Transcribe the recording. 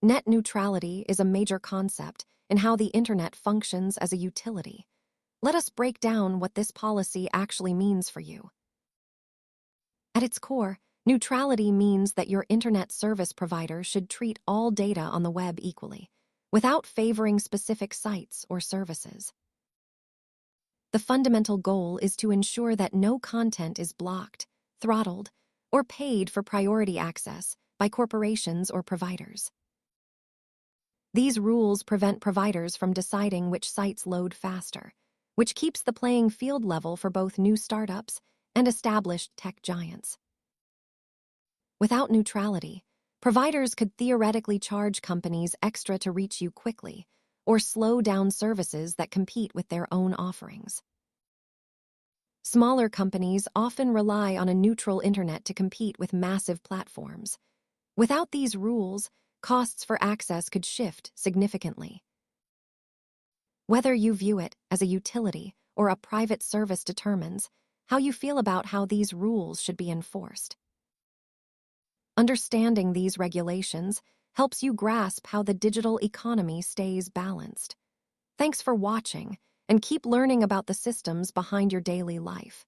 Net neutrality is a major concept in how the internet functions as a utility. Let us break down what this policy actually means for you. At its core, neutrality means that your internet service provider should treat all data on the web equally, without favoring specific sites or services. The fundamental goal is to ensure that no content is blocked, throttled, or paid for priority access by corporations or providers. These rules prevent providers from deciding which sites load faster, which keeps the playing field level for both new startups and established tech giants. Without neutrality, providers could theoretically charge companies extra to reach you quickly, or slow down services that compete with their own offerings. Smaller companies often rely on a neutral internet to compete with massive platforms. Without these rules, costs for access could shift significantly. Whether you view it as a utility or a private service determines how you feel about how these rules should be enforced. Understanding these regulations helps you grasp how the digital economy stays balanced. Thanks for watching, and keep learning about the systems behind your daily life.